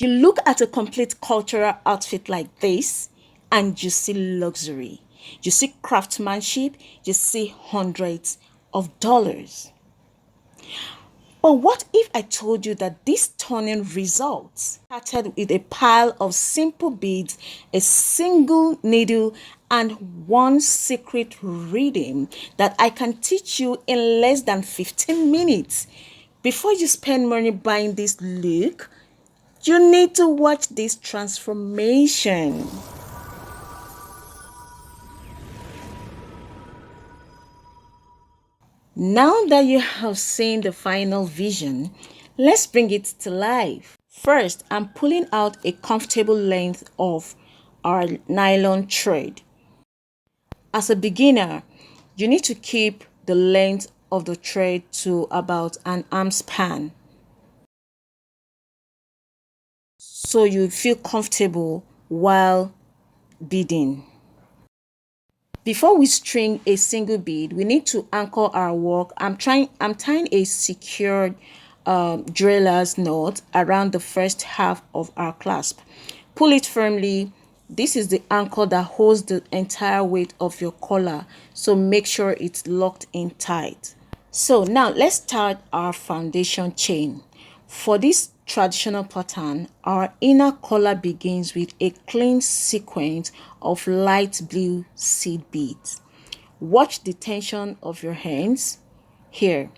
You look at a complete cultural outfit like this and you see luxury. You see craftsmanship, you see hundreds of dollars. But what if I told you that this stunning result started with a pile of simple beads, a single needle, and one secret rhythm that I can teach you in less than 15 minutes? Before you spend money buying this look, you need to watch this transformation. Now that you have seen the final vision, let's bring it to life. First, I'm pulling out a comfortable length of our nylon thread. As a beginner, you need to keep the length of the thread to about an arm span, so you feel comfortable while beading. Before we string a single bead, we need to anchor our work. I'm tying a secured driller's knot around the first half of our clasp. Pull it firmly. This is the anchor that holds the entire weight of your collar, so make sure it's locked in tight. So now let's start our foundation chain. For this traditional pattern, our inner collar begins with a clean sequence of light blue seed beads. Watch the tension of your hands here.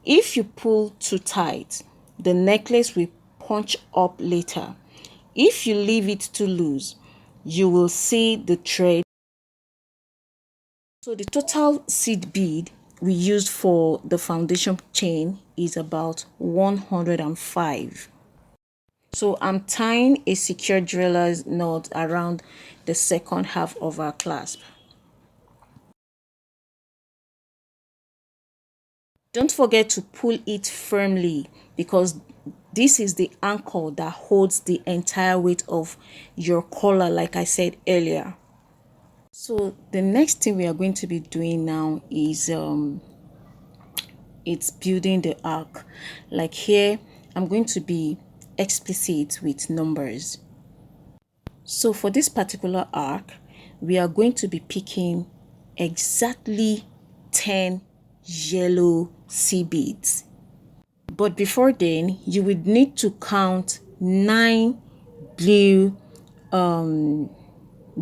If you pull too tight, the necklace will punch up later. If you leave it too loose, you will see the thread. So the total seed bead we used for the foundation chain is about 105. So I'm tying a secure driller's knot around the second half of our clasp. Don't forget to pull it firmly, because this is the anchor that holds the entire weight of your collar, like I said earlier. So the next thing we are going to be doing now is it's building the arc. Like here, I'm going to be explicit with numbers. So for this particular arc, we are going to be picking exactly 10 yellow sea beads. But before then, you would need to count 9 blue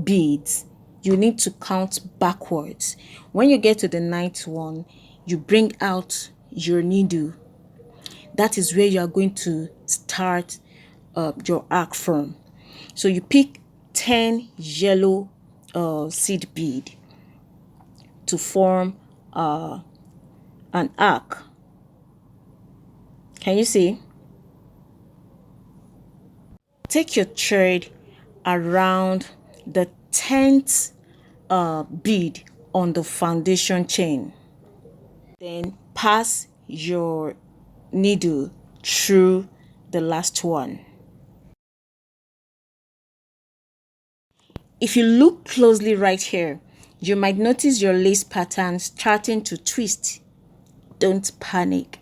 beads. You need to count backwards. When you get to the 9th one, you bring out your needle. That is where you are going to start your arc from. So you pick 10 yellow seed bead to form an arc. Can you see? Take your thread around the 10th bead on the foundation chain. Then pass your needle through the last one. If you look closely right here, you might notice your lace pattern starting to twist. Don't panic.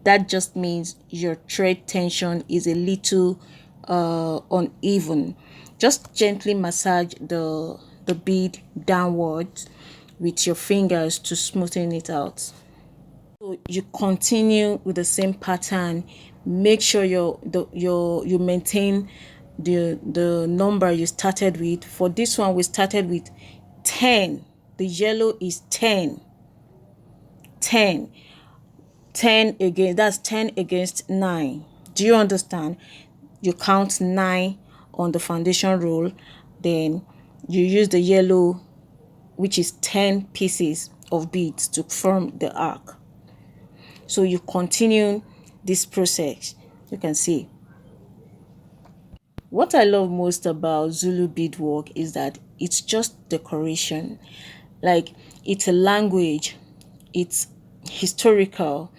That just means your thread tension is a little uneven. Just gently massage the bead downwards with your fingers to smoothen it out. So you continue with the same pattern. Make sure you maintain the number you started with. For this one, we started with 10. The yellow is 10. 10. 10 again. That's 10 against 9. Do you understand? You count 9 on the foundation roll. Then you use the yellow, which is 10 pieces of beads, to form the arc. So you continue this process. You can see. What I love most about Zulu beadwork is that it's just decoration. Like, it's a language, it's historical,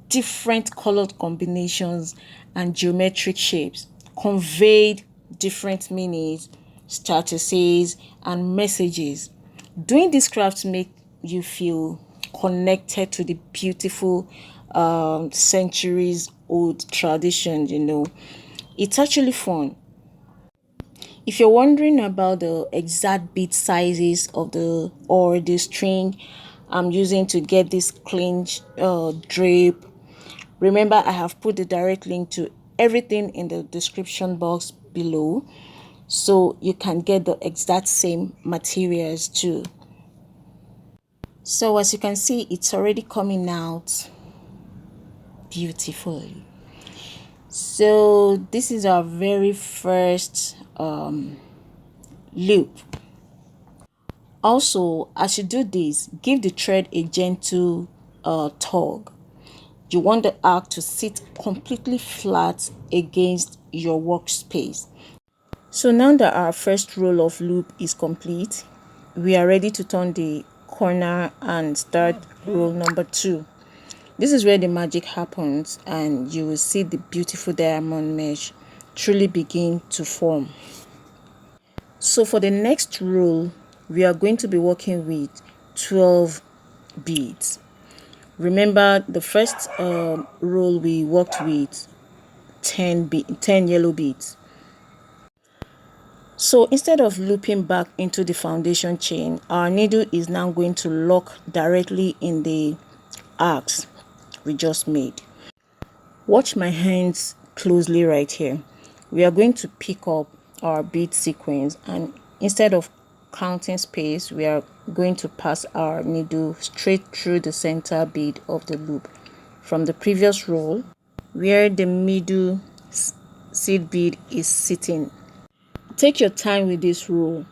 different colored combinations and geometric shapes conveyed different meanings, statuses, and messages. Doing this craft make you feel connected to the beautiful centuries old tradition, It's actually fun. If you're wondering about the exact bead sizes of the string I'm using to get this clean drape, remember I have put the direct link to everything in the description box below, so you can get the exact same materials too. So as you can see, it's already coming out beautifully. So this is our very first loop. Also, as you do this, give the thread a gentle tug. You want the arc to sit completely flat against your workspace. So now that our first roll of loop is complete, we are ready to turn the corner and start roll number 2. This is where the magic happens and you will see the beautiful diamond mesh truly begin to form. So for the next roll, we are going to be working with 12 beads. Remember the first roll we worked with 10 yellow beads. So instead of looping back into the foundation chain, our needle is now going to lock directly in the arcs we just made. Watch my hands closely right here. We are going to pick up our bead sequence, and instead of counting space, we are going to pass our needle straight through the center bead of the loop from the previous roll where the middle seed bead is sitting. Take your time with this roll.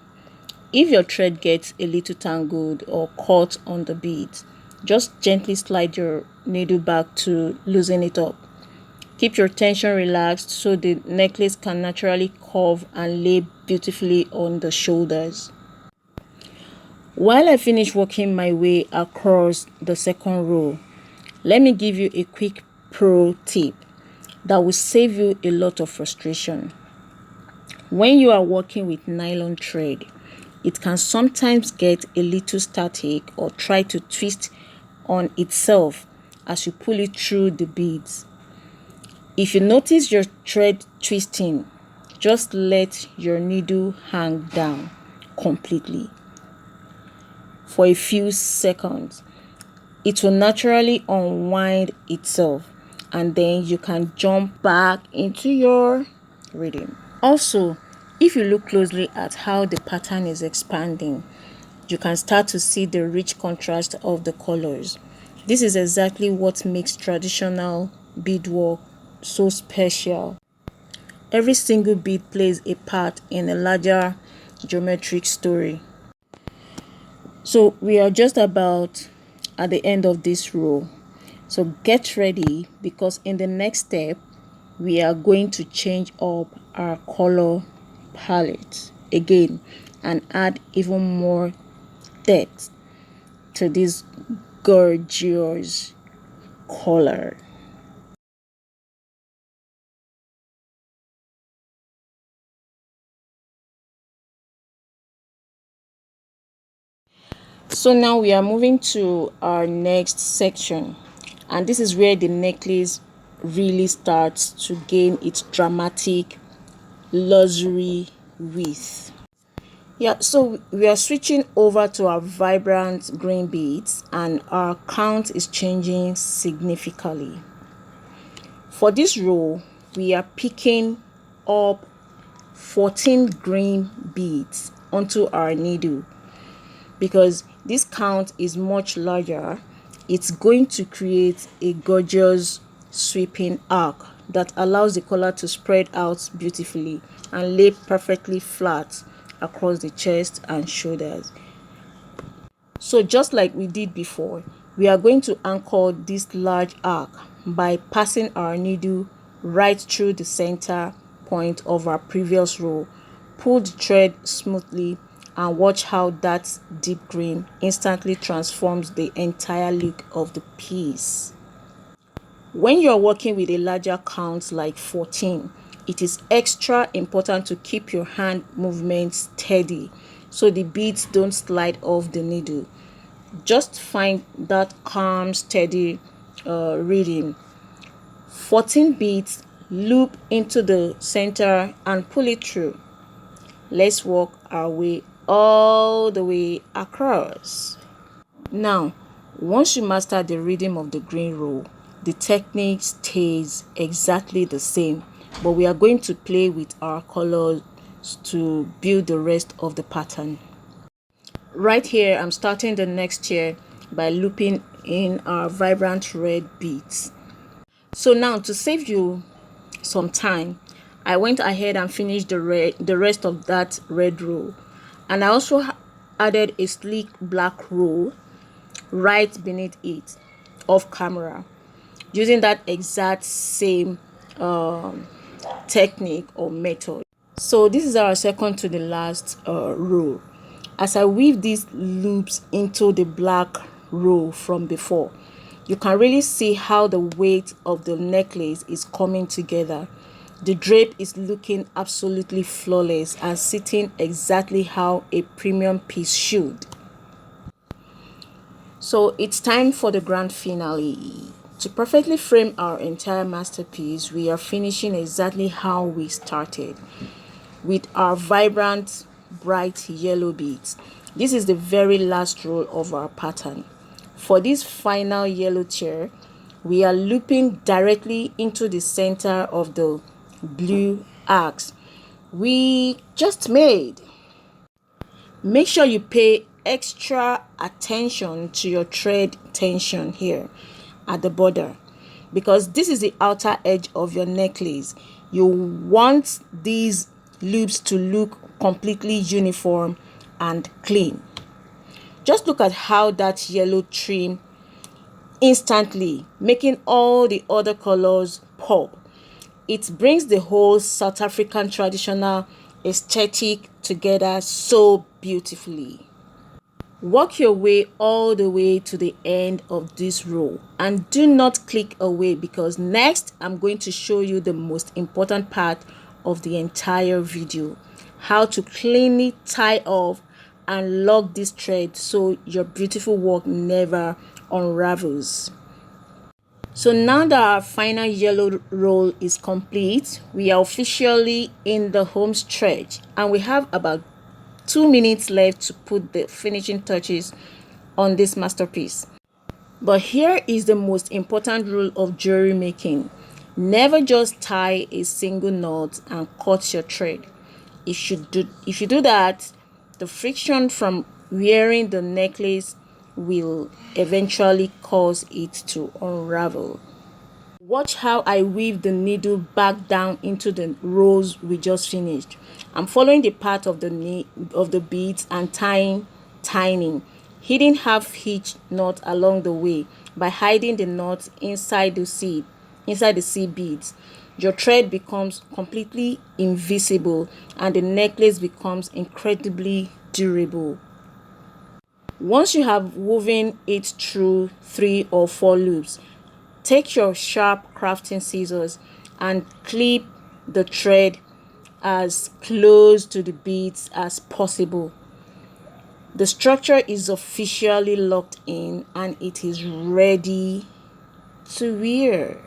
If your thread gets a little tangled or caught on the bead, just gently slide your needle back to loosen it up. Keep your tension relaxed so the necklace can naturally curve and lay beautifully on the shoulders. While I finish working my way across the second row, let me give you a quick pro tip that will save you a lot of frustration. When you are working with nylon thread, it can sometimes get a little static or try to twist on itself as you pull it through the beads. If you notice your thread twisting, just let your needle hang down completely for a few seconds. It will naturally unwind itself and then you can jump back into your rhythm. Also, if you look closely at how the pattern is expanding, you can start to see the rich contrast of the colors. This is exactly what makes traditional beadwork so special. Every single bead plays a part in a larger geometric story. So we are just about at the end of this row. So get ready, because in the next step, we are going to change up our color palette again and add even more depth to this gorgeous color. So now we are moving to our next section, and this is where the necklace really starts to gain its dramatic luxury width. Yeah, so we are switching over to our vibrant green beads and our count is changing significantly. For this row, we are picking up 14 green beads onto our needle. Because this count is much larger, it's going to create a gorgeous sweeping arc that allows the color to spread out beautifully and lay perfectly flat across the chest and shoulders. So just like we did before, we are going to anchor this large arc by passing our needle right through the center point of our previous row. Pull the thread smoothly and watch how that deep green instantly transforms the entire look of the piece. When you're working with a larger count like 14, it is extra important to keep your hand movements steady so the beads don't slide off the needle. Just find that calm, steady rhythm. 14 beads loop into the center and pull it through. Let's walk our way all the way across. Now, once you master the rhythm of the green roll, the technique stays exactly the same, but we are going to play with our colors to build the rest of the pattern. Right here, I'm starting the next tier by looping in our vibrant red beads. So now, to save you some time, I went ahead and finished the rest of that red row, and I also added a sleek black row right beneath it off camera, using that exact same technique or method. So this is our second to the last row. As I weave these loops into the black row from before, you can really see how the weight of the necklace is coming together. The drape is looking absolutely flawless and sitting exactly how a premium piece should. So it's time for the grand finale. To perfectly frame our entire masterpiece, we are finishing exactly how we started, with our vibrant, bright yellow beads. This is the very last row of our pattern. For this final yellow tier, we are looping directly into the center of the blue arcs we just made. Make sure you pay extra attention to your thread tension here at the border, because this is the outer edge of your necklace. You want these loops to look completely uniform and clean. Just look at how that yellow trim instantly making all the other colors pop. It brings the whole South African traditional aesthetic together so beautifully. Work your way all the way to the end of this row and do not click away, because next I'm going to show you the most important part of the entire video: how to cleanly tie off and lock this thread so your beautiful work never unravels. So now that our final yellow roll is complete, we are officially in the home stretch, and we have about 2 minutes left to put the finishing touches on this masterpiece. But here is the most important rule of jewelry making: never just tie a single knot and cut your thread. If you do that, the friction from wearing the necklace will eventually cause it to unravel. Watch how I weave the needle back down into the rows we just finished. I'm following the path of the beads and tying, hidden half hitch knot along the way by hiding the knot inside the seed beads. Your thread becomes completely invisible and the necklace becomes incredibly durable. Once you have woven it through 3 or 4 loops, take your sharp crafting scissors and clip the thread as close to the beads as possible. The structure is officially locked in and it is ready to wear.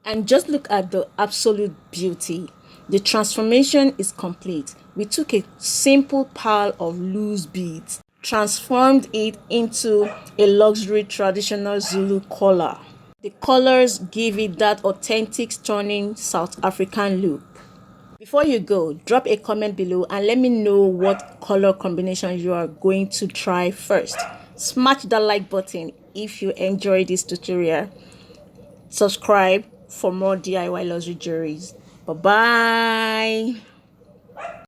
And just look at the absolute beauty. The transformation is complete. We took a simple pile of loose beads, transformed it into a luxury traditional Zulu collar. The colors give it that authentic, stunning South African look. Before you go, drop a comment below and let me know what color combination you are going to try first. Smash that like button if you enjoyed this tutorial. Subscribe for more DIY luxury jewelries. Bye bye.